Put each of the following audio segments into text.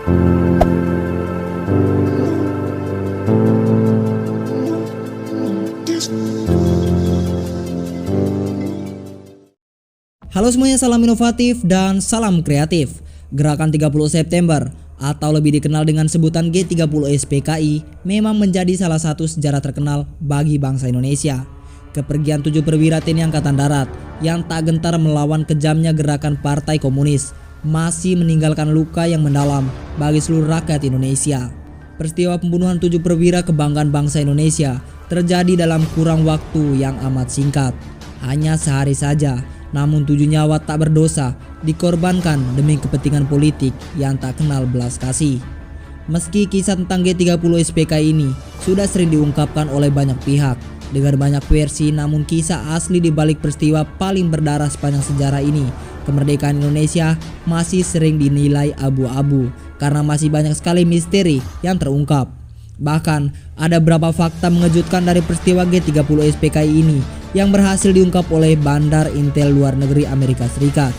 Halo semuanya, salam inovatif dan salam kreatif. Gerakan 30 September atau lebih dikenal dengan sebutan G30 SPKI memang menjadi salah satu sejarah terkenal bagi bangsa Indonesia. Kepergian 7 perwira TNI Angkatan Darat yang tak gentar melawan kejamnya gerakan Partai Komunis masih meninggalkan luka yang mendalam bagi seluruh rakyat Indonesia. Peristiwa pembunuhan 7 perwira kebanggaan bangsa Indonesia terjadi dalam kurang waktu yang amat singkat. Hanya sehari saja, namun 7 nyawa tak berdosa dikorbankan demi kepentingan politik yang tak kenal belas kasih. Meski kisah tentang G30 SPKI ini sudah sering diungkapkan oleh banyak pihak dengan banyak versi, namun kisah asli di balik peristiwa paling berdarah sepanjang sejarah ini, kemerdekaan Indonesia, masih sering dinilai abu-abu karena masih banyak sekali misteri yang terungkap. Bahkan ada beberapa fakta mengejutkan dari peristiwa G30 SPKI ini yang berhasil diungkap oleh Bandar Intel Luar Negeri Amerika Serikat.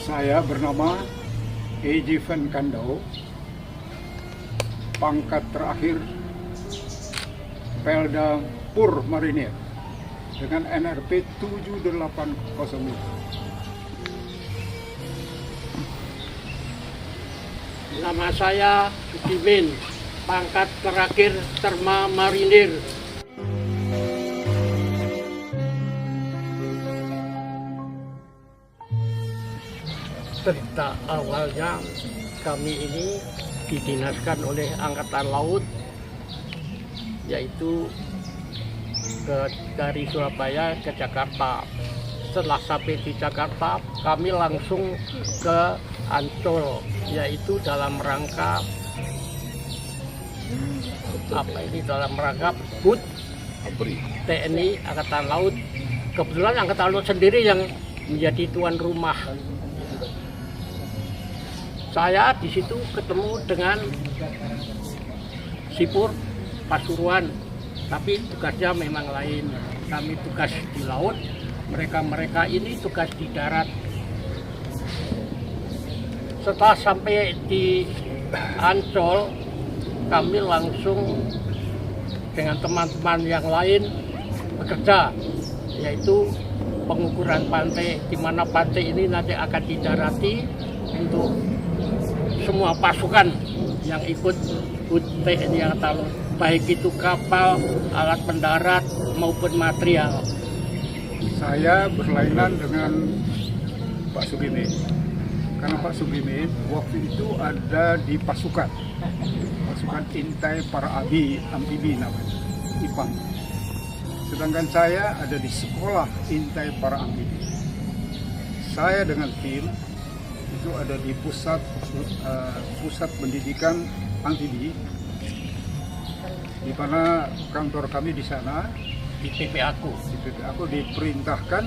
Saya bernama Eji Van Kandau, pangkat terakhir Pelda Pur Marinir dengan NRP 7805. Nama saya Sukimin, pangkat terakhir Terma Marinir. Cerita awalnya kami ini didinaskan oleh Angkatan Laut, yaitu dari Surabaya ke Jakarta. Setelah sampai di Jakarta, kami langsung ke Ancol, yaitu dalam rangka dalam rangka HUT TNI Angkatan Laut. Kebetulan Angkatan Laut sendiri yang menjadi tuan rumah. Saya di situ ketemu dengan Sipur Pasuruan, tapi tugasnya memang lain. Kami tugas di laut, mereka ini tugas di darat. Setelah sampai di Ancol, kami langsung dengan teman-teman yang lain bekerja, yaitu pengukuran pantai, di mana pantai ini nanti akan didarati untuk semua pasukan yang ikut HUT TNI Angkatan Laut, baik itu kapal, alat pendarat maupun material. Saya berlainan dengan Pak Sugimin, karena Pak Sugimin waktu itu ada di pasukan Intai Para Amfibi namanya, IPAM. Sedangkan saya ada di sekolah Intai Para Amfibi. Saya dengan tim itu ada di pusat pendidikan amfibi, di mana kantor kami di sana. Di PP aku Diperintahkan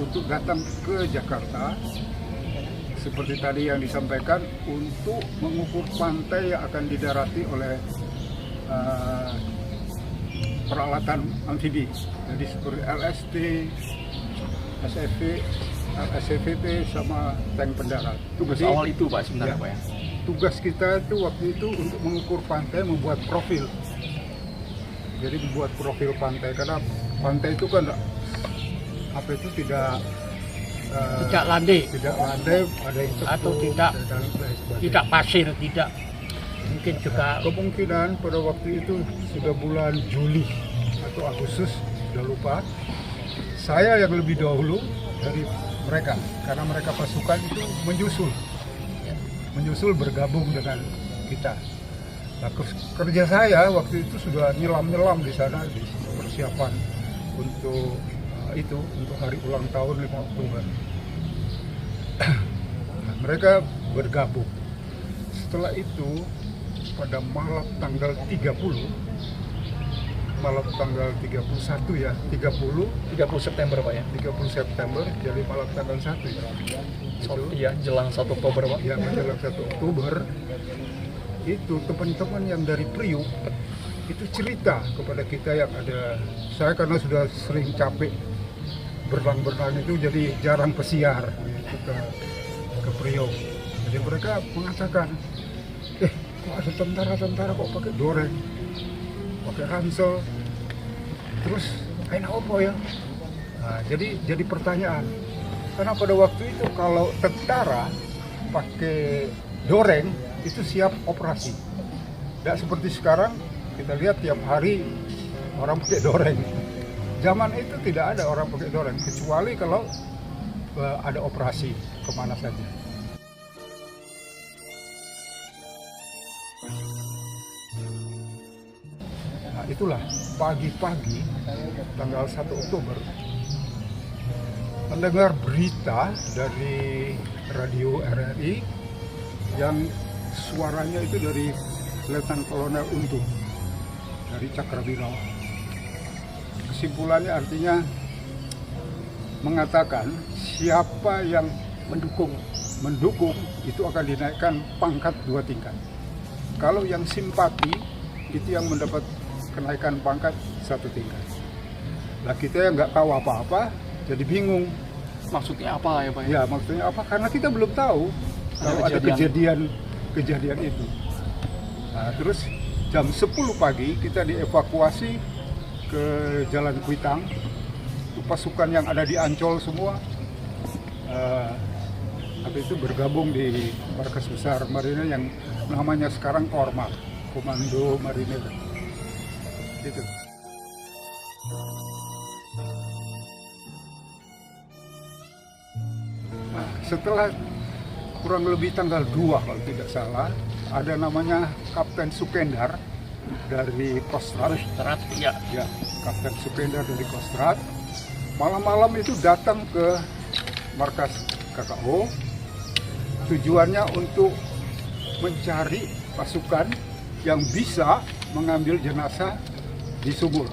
untuk datang ke Jakarta, seperti tadi yang disampaikan, untuk mengukur pantai yang akan didarati oleh peralatan amfibi, jadi seperti LST, SCVT sama tank pendarat. Tugas awal itu Pak sebenarnya Pak ya? Tugas kita itu waktu itu untuk mengukur pantai, membuat profil. Jadi membuat profil pantai, karena pantai itu kan tidak landai, ada yang cepu, atau tidak pasir, tidak mungkin juga. Kemungkinan pada waktu itu sudah bulan Juli atau Agustus, sudah lupa. Saya yang lebih dahulu dari mereka, karena mereka pasukan itu menyusul bergabung dengan kita. Nah, kerja saya waktu itu sudah nyelam di sana, di persiapan untuk untuk hari ulang tahun 5 Oktober. Nah, mereka bergabung. Setelah itu pada malam tanggal 30 September Pak ya? 30 September, jadi malam tanggal 1 ya. Iya, jelang 1 Oktober Pak. Ya, menjelang 1 Oktober itu teman-teman yang dari Priuk itu cerita kepada kita yang ada. Saya karena sudah sering capek berenang itu, jadi jarang pesiar gitu, ke Priok. Jadi mereka mengatakan, kok ada tentara kok pakai doreng, pakai ransel, terus kain apa ya? Nah, jadi pertanyaan, karena pada waktu itu kalau tentara pakai doreng itu siap operasi. Tidak seperti sekarang, kita lihat tiap hari orang pakai doreng. Zaman itu tidak ada orang pakai doreng, kecuali kalau ada operasi kemana saja. Nah, itulah pagi-pagi tanggal 1 Oktober mendengar berita dari radio RRI yang suaranya itu dari Letnan Kolonel Untung dari Cakrawirawa. Kesimpulannya artinya mengatakan siapa yang mendukung itu akan dinaikkan pangkat 2 tingkat. Kalau yang simpati itu yang mendapat kenaikan pangkat 1 tingkat. Nah, kita yang nggak tahu apa-apa jadi bingung. Maksudnya apa ya Pak? Ya, maksudnya apa? Karena kita belum tahu kalau ada kejadian itu. Nah, terus jam 10 pagi kita dievakuasi ke Jalan Kuitang. Itu pasukan yang ada di Ancol semua itu bergabung di Markas Besar Marinir yang namanya sekarang Kormar, Komando Marinir. Gitu. Nah, setelah kurang lebih tanggal 2 kalau tidak salah, ada namanya Kapten Sukendar dari Kostrad. Ya. Ya, Kapten Sukendar dari Kostrad. Malam-malam itu datang ke markas KKO. Tujuannya untuk mencari pasukan yang bisa mengambil jenazah di Sumur.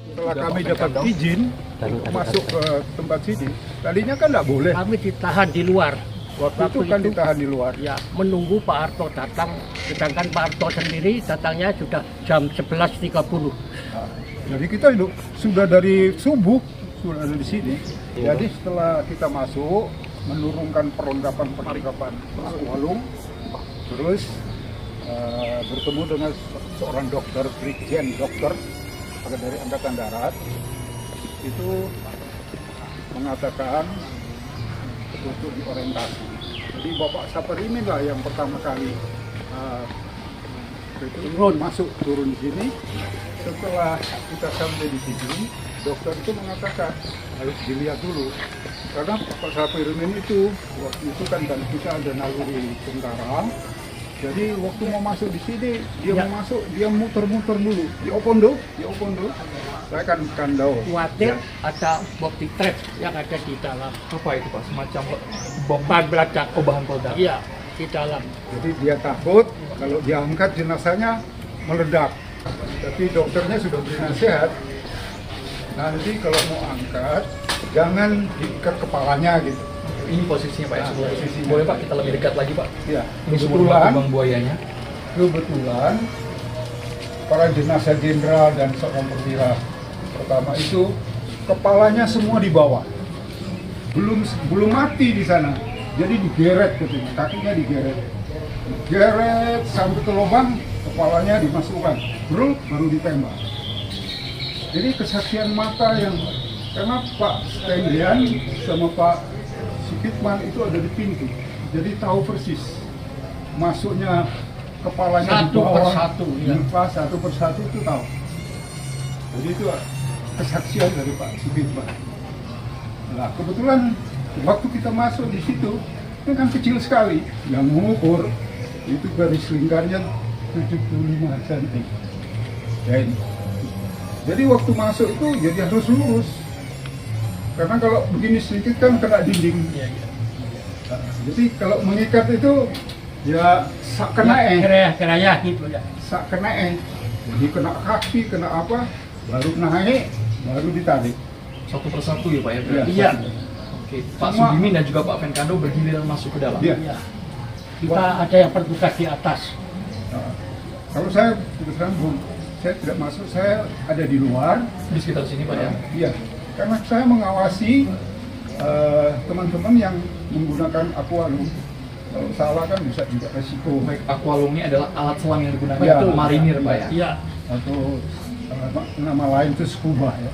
Setelah kami dapat izin untuk masuk ke tempat sini, tadinya kan nggak boleh. Kami ditahan di luar. Waktu itu kan ditahan di luar. Ya, menunggu Pak Harto datang. Sedangkan Pak Harto sendiri datangnya sudah jam 11.30. Nah, jadi kita sudah dari subuh sudah ada di sini. Jadi setelah kita masuk, menurunkan perlengkapan Walung, terus bertemu dengan seorang dokter, brigjen dokter dari Angkatan Darat, itu mengatakan untuk diorientasi. Jadi Bapak Saparimin lah yang pertama kali turun di sini. Setelah kita sampai di sini, dokter itu mengatakan harus dilihat dulu, karena Pak Saparimin itu waktu itu kan kita ada naluri tentara. Jadi waktu mau masuk di sini, dia muter-muter dulu di Opondo. Saya kan kandau. Khawatir ada bukti trap yang ada di dalam. Apa itu Pak? Semacam Bahan peledak. Oh, bahan peledak. Iya, di dalam. Jadi dia takut kalau diangkat jenazahnya meledak. Tapi dokternya sudah beri nasihat, nanti kalau mau angkat jangan diikat kepalanya gitu. Ini posisinya Pak ya? Posisinya. Boleh Pak kita lebih dekat lagi Pak? Ya, Ini kebetulan Bang buayanya. Kebetulan para jenazah jenderal dan seorang perwira pertama itu kepalanya semua di bawah. Belum mati di sana. Jadi digeret katanya, kakinya digeret. Geret sampai ke lubang, kepalanya dimasukkan. Baru ditembak. Jadi kesaksian mata yang karena Pak Stendian sama Pak Sukitman itu ada di pintu, jadi tahu persis masuknya kepalanya di bawah, satu persatu itu tahu. Jadi itu kesaksian dari Pak Sukitman. Nah, kebetulan waktu kita masuk di situ, itu kan kecil sekali, yang mengukur itu garis lingkarnya 75 cm. Jadi waktu masuk itu jadi harus lurus. Karena kalau begini sedikit kan kena dinding. Nah, jadi kalau mengikat itu ya sak kena Keraya gitu ya. sak kena Jadi kena kaki, kena apa, baru naik, baru ditarik. Satu persatu ya Pak ya? Ya, Iya. satu. Oke, Pak Semua- Sugimin dan juga Pak Fenkando bergiliran masuk ke dalam. Iya. Ya. Kita ada yang bertugas di atas. Nah, kalau saya kebetulan belum, saya tidak masuk, saya ada di luar. Di sekitar sini Pak ya. Iya, karena saya mengawasi teman-teman yang menggunakan aqualung. Kalau salah kan bisa juga resiko. Baik, aqualung ini adalah alat selam yang digunakan Ya. untuk marinir Pak ya. Iya. Atau nama lain itu scuba ya.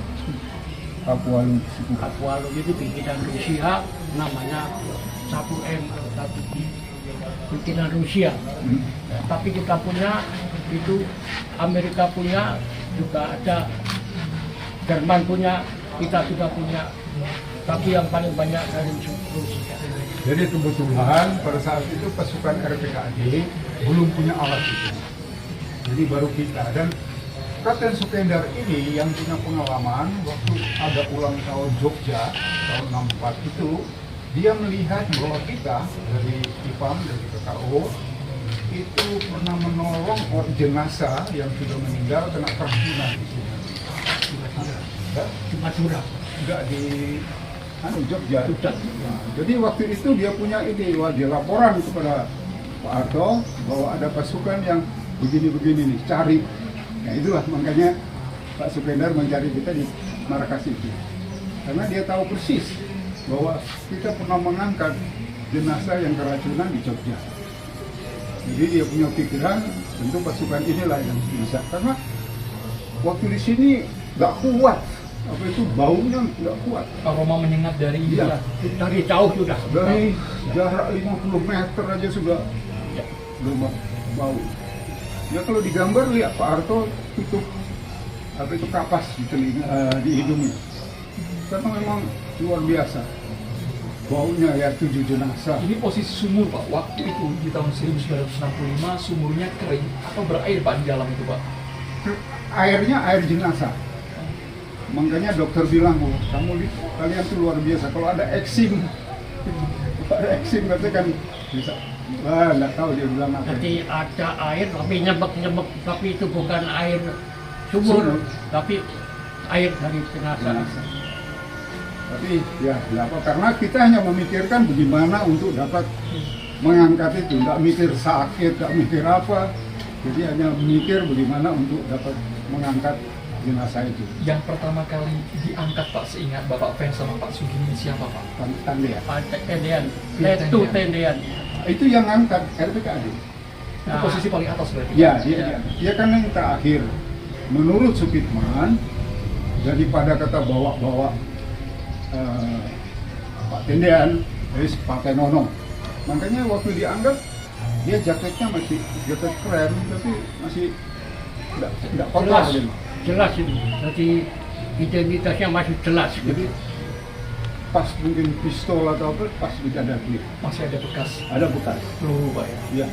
Aqualung scuba. Aqualung itu bikinan Rusia, namanya 1M atau 1B, bikinan Rusia. Hmm. Tapi kita punya itu, Amerika punya, juga ada Jerman punya, kita juga punya. Tapi yang paling banyak dari Rusia. Jadi kebetulan pada saat itu pasukan RPKAD belum punya alat itu. Jadi baru kita, dan Kapten Sukendar ini yang punya pengalaman waktu ada ulang tahun Jogja tahun 64 itu, dia melihat bahwa kita dari IPAM, dari PKO itu pernah menolong jenazah yang sudah meninggal kena keracunan di sini. Ya, Di Madura. enggak di Jogja. Sudah. Nah, jadi waktu itu dia punya ide, wah dia laporan kepada Pak Harto bahwa ada pasukan yang begini-begini nih, cari. Nah itulah makanya Pak Sukendar mencari kita di markas itu. Karena dia tahu persis bahwa kita pernah mengangkat jenazah yang keracunan di Jogja. Jadi dia punya pikiran, tentu pasukan inilah yang bisa. Karena waktu di sini nggak kuat, apa itu baunya nggak kuat. Aroma menyengat dari Iya. Dari jauh sudah. Dari jarak 50 meter aja sudah bau. Ya kalau digambar lihat Pak Harto tutup apa itu kapas di telinga, di hidungnya. Karena memang luar biasa. Baunya ya 7 jenazah. Ini posisi sumur Pak, waktu itu di tahun 1965 sumurnya kering atau berair Pak di dalam itu Pak? Airnya air jenazah. Makanya dokter bilang, oh, kalian tuh luar biasa. Kalau ada eksim, katanya kan bisa. Wah, nggak tahu dia bilang apa. Jadi ada air tapi nyebek-nyebek, tapi itu bukan air sumur, tapi air dari jenazah. Tapi ya apa? Karena kita hanya memikirkan bagaimana untuk dapat mengangkat itu, nggak mikir sakit, nggak mikir apa. Jadi hanya mikir bagaimana untuk dapat mengangkat jenazah itu. Yang pertama kali diangkat Pak, seingat Bapak Fen sama Pak Sugimin siapa Pak? Tanda ya. Ada tendean, itu tendean. Itu yang angkat RPKAD. Itu Nah. posisi paling atas berarti? Ya, dia kan yang terakhir. Menurut Supitman, daripada kata bawa-bawa Pak Tendean, pakai nono. Makanya waktu dianggap, dia jaketnya masih jaket keren, tapi masih tidak kotor. Jelas, Gitu. jelas ini. Jadi identitasnya masih jelas. Jadi pas mungkin pistol atau apa, pas di dada kiri. Masih ada bekas Ada bekas. peluru Pak ya? Iya.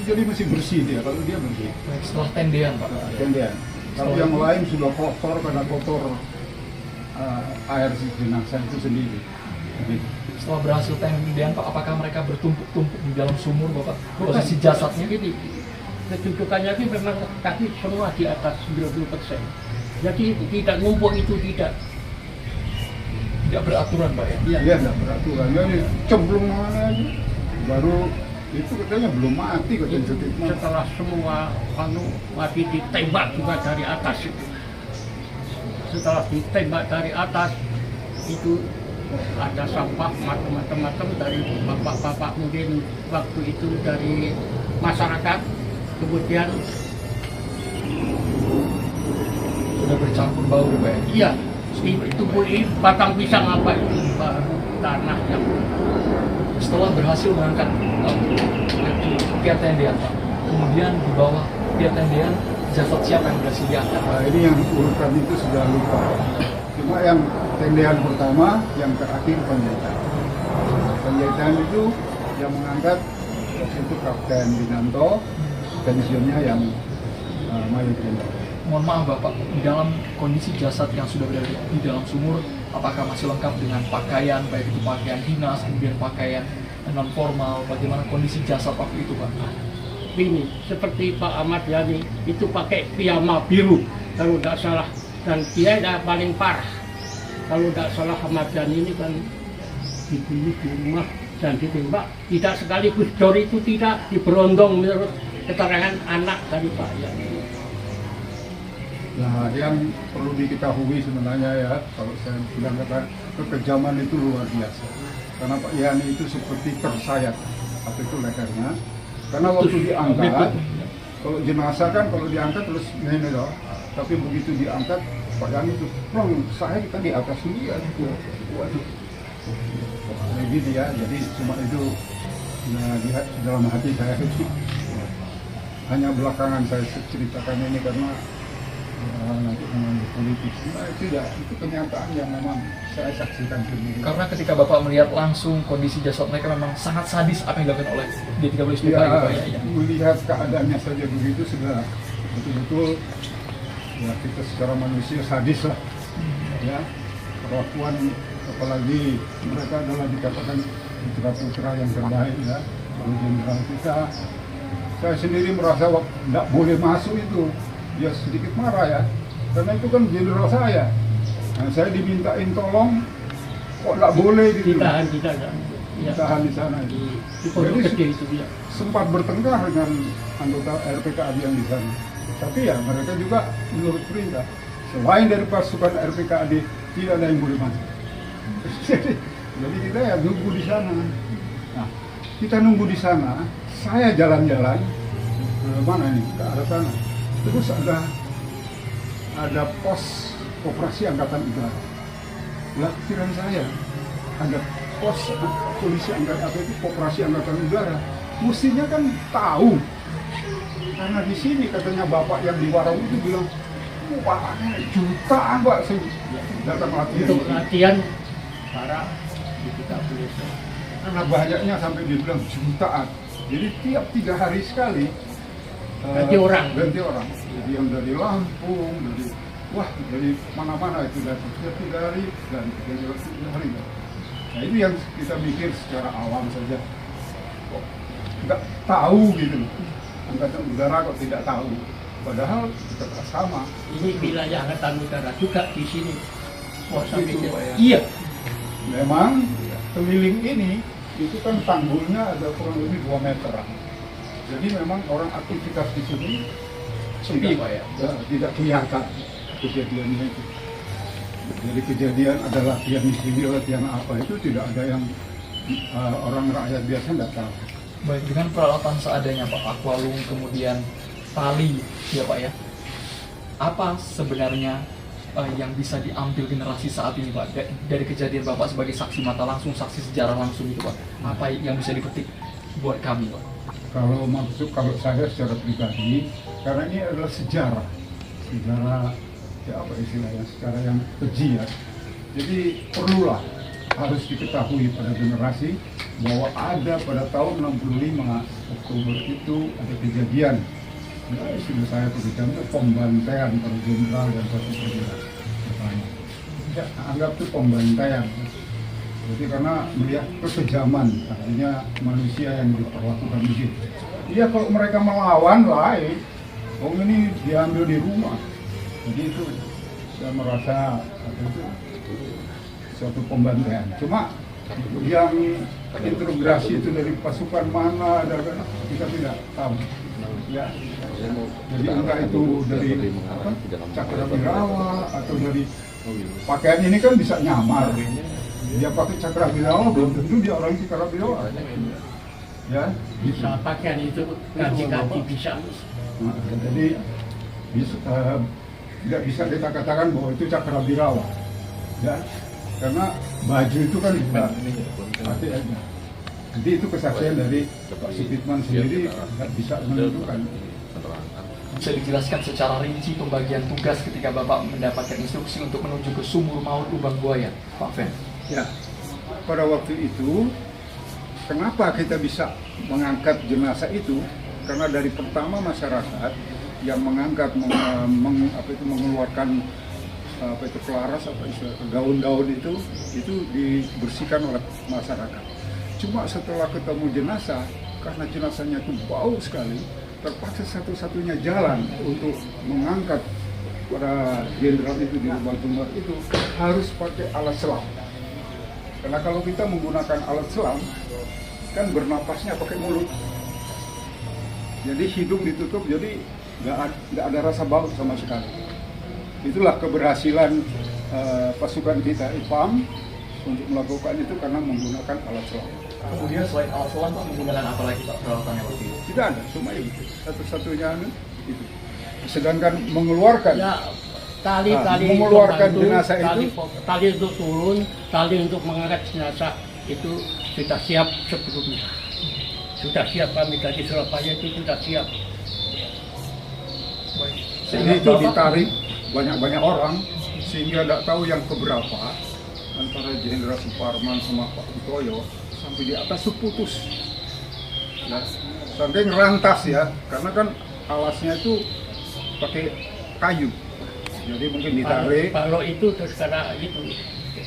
Jadi masih bersih dia, kalau dia bersih. Baik, setelah tendean Pak. Tendean. Kalau yang lain sudah kotor karena kotor air si jenazah itu sendiri. Gitu. Setelah berhasil tendean Pak, apakah mereka bertumpuk-tumpuk di dalam sumur Bapak? Posisi jasadnya? Ini kedudukannya itu memang kaki semua di atas 90%. Jadi tidak numpuk itu tidak. Tidak beraturan Pak ya? Iya, nggak peraturan. Ya, ini cemplung mana aja. Baru itu katanya belum mati katanya Supitman. Setelah semua mati ditembak juga dari atas itu. Setelah ditembak dari atas itu ada sampah macam-macam dari bapak-bapak mungkin waktu itu dari masyarakat, kemudian Sudah bercampur bau Pak ya? iya itu ini batang pisang apa itu baru tanah yang Setelah berhasil mengangkat pihak tendean Pak, kemudian di bawah pihak tendean jasad siapa yang berhasil diangkat? Nah, ini yang urutan itu sudah lupa. Cuma yang tendean pertama, yang terakhir Panjaitan. Panjaitan itu yang mengangkat waktu itu Kapten Winanto, pensiunnya yang Mayu Krindo. Mohon maaf Bapak, di dalam kondisi jasad yang sudah berada di dalam sumur, apakah masih lengkap dengan pakaian, baik itu pakaian dinas, kemudian pakaian non formal, bagaimana kondisi jasad waktu itu Pak? ini seperti Pak Ahmad Yani itu pakai piyama biru kalau tidak salah, dan dia yang paling parah kalau tidak salah Ahmad Yani ini kan dibunuh di rumah dan ditembak. Tidak sekaligus Dor itu tidak diberondong menurut keterangan anak dari Pak Yani. Nah, yang perlu diketahui sebenarnya ya, kalau saya bilang kata kekejaman itu luar biasa. Karena Pak Yani itu seperti tersayat, atau itu lehernya. Karena waktu diangkat, kalau jenazah kan kalau diangkat terus ini loh. Tapi begitu diangkat, Pak Yani itu plong, saya kita di atas dia. Waduh. Kayak gitu ya, jadi cuma itu nah, di dalam hati saya itu hanya belakangan saya ceritakan ini karena nanti mengambil politis. Nah, itu kenyataan yang memang saya saksikan sendiri. Karena ketika Bapak melihat langsung kondisi jasad mereka memang sangat sadis apa yang dilakukan oleh G30 SPKI Ya, Pak ya. melihat keadaannya saja begitu sudah betul-betul ya kita secara manusia sadis lah. Ya, perlakuan apalagi mereka adalah dikatakan putra-putra yang terbaik ya, oleh jenderal kita. Saya sendiri merasa tidak boleh masuk itu. Dia sedikit marah ya, karena itu kan jenderal saya. Nah, saya dimintain tolong, kok nggak boleh gitu. Ditahan, Ditahan di sana itu. Di Pondok Gede itu ya. Sempat bertengkar dengan anggota RPKAD yang di sana. Tapi ya mereka juga menurut perintah. Selain dari pasukan RPKAD tidak ada yang boleh masuk. Jadi kita ya nunggu di sana. Nah, kita nunggu di sana. Saya jalan-jalan ke mana nih? Ke arah sana. Terus ada pos operasi angkatan udara. Lah pikiran saya ada pos polisi angkatan apa itu operasi angkatan udara. Mestinya kan tahu. Karena di sini katanya bapak yang di warung itu bilang, wah jutaan Pak sih datang latihan. Untuk latihan para di kita boleh. Karena banyaknya sampai dibilang jutaan. Jadi tiap 3 hari sekali Ganti orang. Jadi yang dari Lampung, dari mana-mana itu dari setiap 3 hari dan 3 hari. Nah itu yang kita mikir secara awam saja. Kok nggak tahu gitu. Angkatan udara kok tidak tahu. Padahal kita sama. Ini wilayah angkatan udara juga di sini. Wah, sampai Itu, Pak, ya. Iya. Memang keliling ini itu kan tanggulnya ada kurang lebih 2 meter. Jadi memang orang aktivitas di sini Sepi Pak ya. tidak kelihatan kejadiannya itu. Jadi kejadian ada latihan di sini, latihan apa itu tidak ada yang orang rakyat biasa tidak tahu. Baik, dengan peralatan seadanya Pak, aqualung kemudian tali ya Pak ya. Apa sebenarnya yang bisa diambil generasi saat ini Pak dari kejadian Bapak sebagai saksi mata langsung, saksi sejarah langsung itu Pak? Apa yang bisa dipetik buat kami Pak? Kalau saya secara pribadi, karena ini adalah sejarah ya apa istilahnya, sejarah yang keji ya. Jadi perlulah harus diketahui pada generasi bahwa ada pada tahun 65 Oktober itu ada kejadian. Nah, istilah saya berbicara itu pembantaian para jenderal dan satu perwira. Ya, anggap itu pembantaian. Jadi karena melihat kekejaman, artinya manusia yang diperlakukan begitu. Iya kalau mereka melawan lain, ini diambil di rumah. Jadi itu saya merasa itu suatu pembantaian. Cuma yang integrasi itu dari pasukan mana, kita tidak tahu. Ya. Jadi entah itu dari Cakrawirawa atau dari pakaian ini kan bisa nyamar. Dia pakai Cakrawirawa belum tentu dia orang Cakrawirawa. Ya, Bisa pakaian itu ganti-ganti bisa. Nah, jadi tidak bisa kita katakan bahwa itu Cakrawirawa. Ya, karena baju itu kan juga hati aja. Jadi itu kesaksian dari Pak Supitman sendiri tidak bisa menentukan. Bisa dijelaskan secara rinci pembagian tugas ketika Bapak mendapatkan instruksi untuk menuju ke sumur maut lubang buaya, Pak Fen? Ya, pada waktu itu kenapa kita bisa mengangkat jenazah itu? Karena dari pertama masyarakat yang mengangkat, mengeluarkan pelaras, daun-daun itu dibersihkan oleh masyarakat. Cuma setelah ketemu jenazah, karena jenazahnya itu bau sekali, terpaksa satu-satunya jalan untuk mengangkat para jenderal itu di lubang sumur itu harus pakai alat selam. Karena kalau kita menggunakan alat selam, kan bernapasnya pakai mulut. Jadi hidung ditutup, jadi nggak ada rasa bau sama sekali. Itulah keberhasilan pasukan kita IPAM untuk melakukan itu karena menggunakan alat selam. Kemudian selain alat selam Pak menggunakan apa lagi Pak peralatannya waktu itu? Tidak ada, cuma itu. Satu-satunya itu. Sedangkan mengeluarkan Ya, tali mengeluarkan pembantu, jenazah itu, tali untuk turun, tali untuk mengangkat jenazah itu sudah siap sebelumnya. Sudah siap, kami dari Surabaya itu sudah siap. ini itu ditarik banyak-banyak orang sehingga tidak tahu yang keberapa antara Jenderal Suparman sama Pak Utoyo sampai di atas itu putus. Nah, sampai ngerantas ya, karena kan alasnya itu pakai kayu, jadi mungkin ditarik. Kalau itu terus karena itu.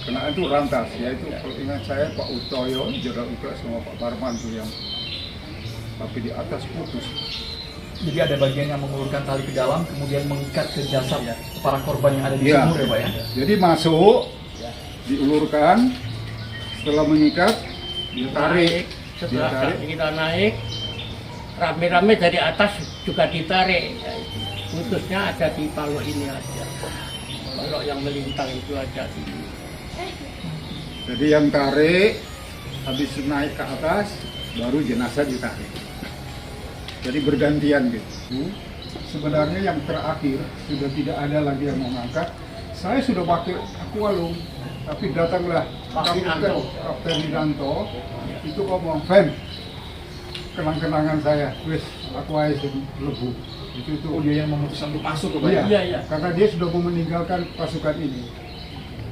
Kena itu rantas, yaitu kalau ingat saya Pak Utoyo, Jenderal Utoyo sama Pak Parman tuh yang tapi di atas putus. Jadi ada bagian yang mengulurkan tali ke dalam, kemudian mengikat ke jasad para korban yang ada di Iya. sumur ya Pak ya? Jadi masuk, diulurkan, setelah mengikat, dia tarik. Setelah Dia tarik. kita naik, rame-rame dari atas juga ditarik. Putusnya ada di palok ini aja. Palok yang melintang itu aja. Jadi yang tarik, habis naik ke atas, baru jenazah ditarik. Jadi bergantian gitu. Sebenarnya yang terakhir sudah tidak ada lagi yang mau ngangkat. Saya sudah pakai aqualung, tapi datanglah Kapten Widanto, itu ngomong, "Fen, kenang-kenangan saya, wes aku aja lebu." Itu Oh dia yang memutuskan untuk masuk ke Pak ya? Iya, Iya. karena dia sudah mau meninggalkan pasukan ini,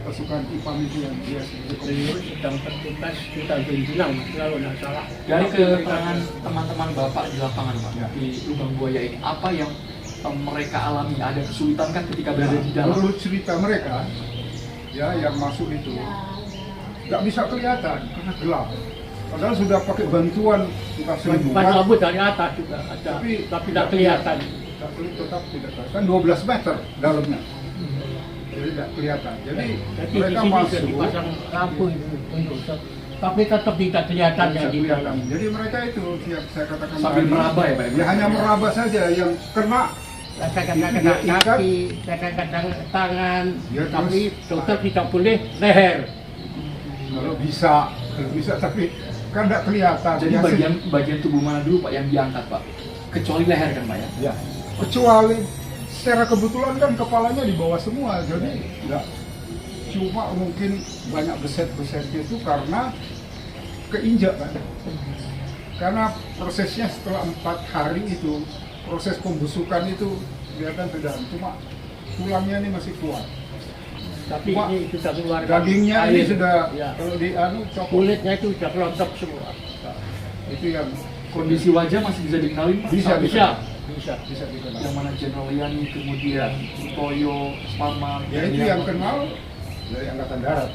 pasukan IPAM itu yang dia Beliau sedang bertugas di Tanjung Pinang, kalau nggak salah. Dari keterangan teman-teman Bapak di lapangan Pak, Ya. di Lubang Buaya ini, apa yang mereka alami? Ada kesulitan kan ketika berada di dalam? Menurut cerita mereka, ya yang masuk itu nggak bisa kelihatan karena gelap. Padahal sudah pakai bantuan entah Ban selingkuhan, lampu dari atas juga ada, Tapi- tapi tidak kelihatan. tetap tidak kelihatan. 12 meter dalamnya, jadi tidak kelihatan. Jadi Jadi di mereka sini sudah masuk. dipasang lampu itu untuk tapi tetap tidak kelihatan Bisa ya di kelihatan. dalam. Jadi mereka itu yang saya katakan Sambil tadi, meraba ya Pak? ya hanya meraba saja yang kena. Kadang-kadang Dia ikat. kaki, kadang-kadang tangan, Ya, tapi terus- dokter tidak boleh leher. Kalau bisa tapi kan tidak kelihatan. Jadi Ya, bagian tubuh mana dulu Pak yang diangkat Pak? Kecuali leher kan Pak ya? ya. Kecuali secara kebetulan kan kepalanya di bawah semua, jadi enggak. Cuma mungkin banyak beset-besetnya itu karena keinjak kan. Karena prosesnya setelah 4 hari itu, proses pembusukan itu kelihatan sudah, cuma tulangnya ini masih kuat. Tapi Cuma ini sudah keluar dagingnya ini air. sudah, Ya. kalau di copot. Kulitnya itu sudah kelontok semua. Itu yang Kondisi wajah masih bisa dikenalin Pak? Bisa, Bisa, bisa. bisa. dikenal. Yang mana Jenderal Yani, kemudian Utoyo, Parman, Ya itu yang kenal dari Angkatan Darat.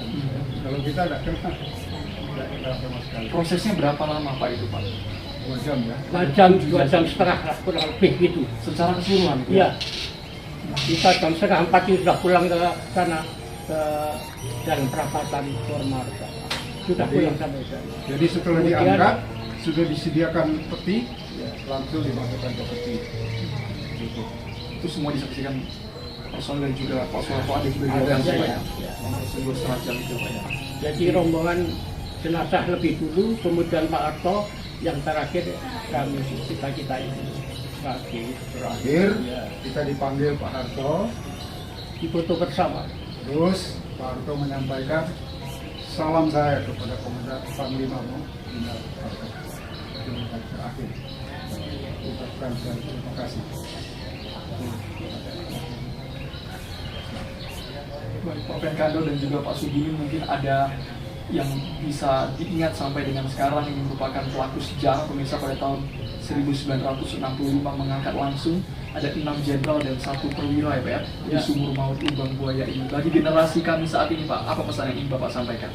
Kalau kita tidak kenal, tidak kenal sama sekali. Prosesnya berapa lama Pak itu Pak? 2 jam ya. 2 jam setengah lah, kurang lebih gitu. Secara keseluruhan gitu? Iya. Kita jam setengah 4 itu sudah pulang ke sana ke dan perapatan formal. Sudah Jadi- pulang sampai sana. Jadi setelah Kemudian- diangkat, sudah disediakan peti, langsung dimasukkan ke peti. Gitu. Itu semua disaksikan personel dan juga Pak Soeharto ada juga di Ada, lokasi ya, Pak ya. ya? Prosedur setengah jam itu Pak ya? Jadi rombongan jenazah lebih dulu, kemudian Pak Harto, yang terakhir kami kita ini terakhir Terakhir, ya, kita dipanggil Pak Harto, difoto bersama. terus Pak Harto menyampaikan salam saya kepada Komandan Panglima Jenderal Harto. Itu yang terakhir. Ucapkan terima kasih. Baik Pak Fenkado dan juga Pak Sugini, mungkin ada yang bisa diingat sampai dengan sekarang yang merupakan pelaku sejarah pemirsa pada tahun 1965 mengangkat langsung ada 6 jenderal dan 1 perwira ya Pak ya, di Ya. Sumur Maut Lubang Buaya ini. Bagi generasi kami saat ini Pak, apa pesan yang ingin Bapak sampaikan?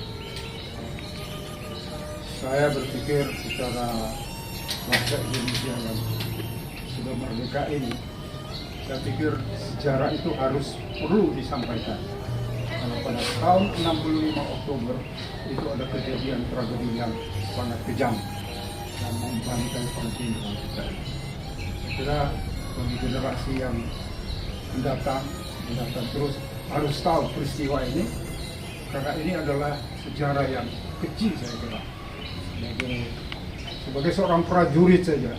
Saya berpikir secara bangsa Indonesia yang sudah merdeka ini, Saya pikir sejarah itu perlu disampaikan. Karena pada tahun 65 Oktober itu ada kejadian tragedi yang sangat kejam yang membantai kontinental kita. Saya kira bagi generasi yang mendatang terus harus tahu peristiwa ini, karena ini adalah sejarah yang kecil saya kira. Sebagai seorang prajurit saja,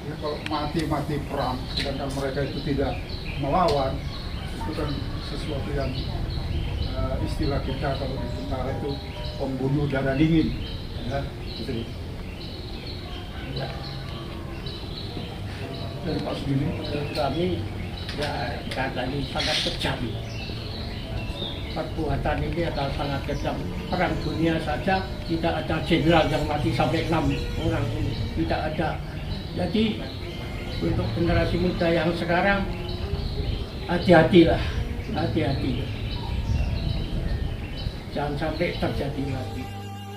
ya kalau mati perang, sedangkan mereka itu tidak melawan, itu kan sesuatu yang istilah kita kalau di tentara itu pembunuh darah dingin, ya, gitu. Ya. Dan Pak Sugini, kami ya katanya sangat kejam. Perbuatan ini adalah sangat kejam. Perang dunia saja tidak ada jenderal yang mati sampai 6 orang ini, tidak ada. Jadi untuk generasi muda yang sekarang hati-hatilah, hati-hati. Jangan sampai terjadi lagi.